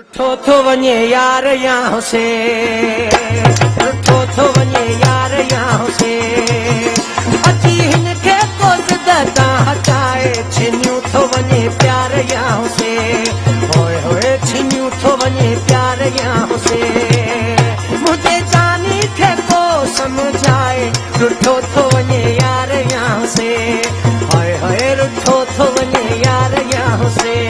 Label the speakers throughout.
Speaker 1: रुठो थो वञे यार यहाँ से, रुठो थो वञे यार यहाँ से, अची हिन खे को ज़िद तां हटाए, छिनियूं थो वञे प्यार यहाँ से, होए होए छिनियूं थो वञे प्यार यहाँ से, मुझे जानी खे को समझाए, रुठो थो वञे यार यहाँ से, होए होए रुठो थो वञे यार यहाँ से।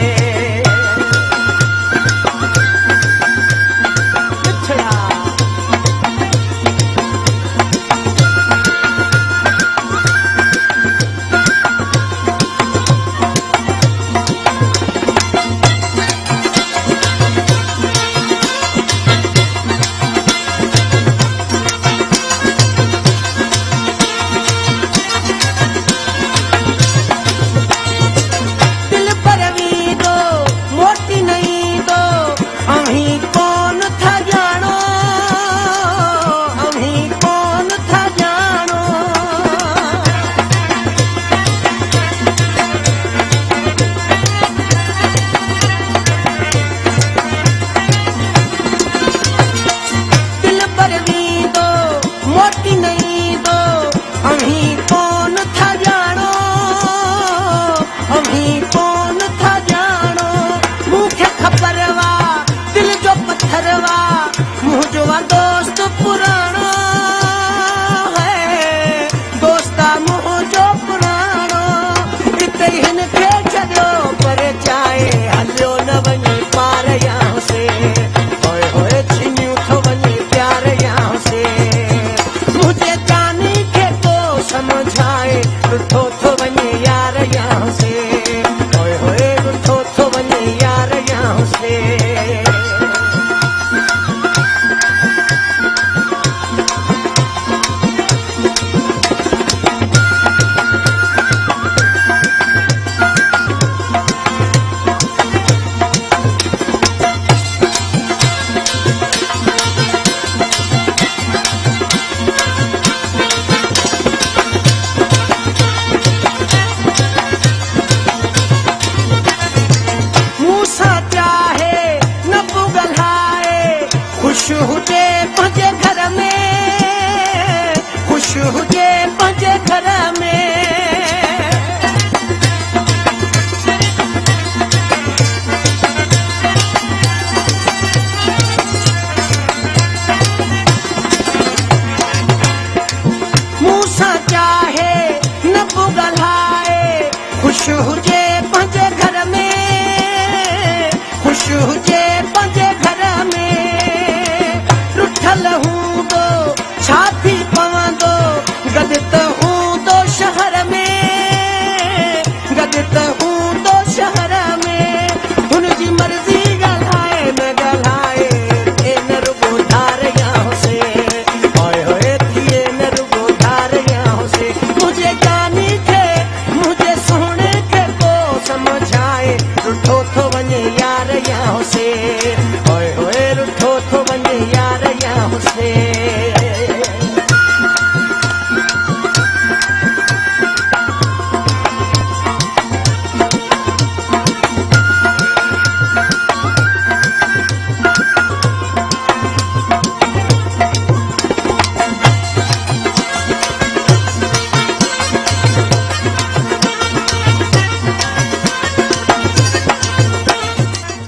Speaker 1: दोस्त पुराणो है, दोस्ता मुंहिंजो पुराणो, हिते हिन खे छॾियो पर चाहे हलियो न वञे पार यहाँ से, होए होए छिनियूं थो वञे प्यार यहाँ से, मुझे जानी खे को समझाए, रुठो थो वञे यार यहाँ से, होए होए रुठो थो वञे यार यहाँ से। खुश हुजे पंहिंजे घर में, खुश हुजे पंहिंजे घर में, मूं सां चाहे न बि ॻाल्हाए, खुश हुजे पंहिंजे घर में, खुश हुजे पंहिंजे घर में, छा थी पवंदो गॾु त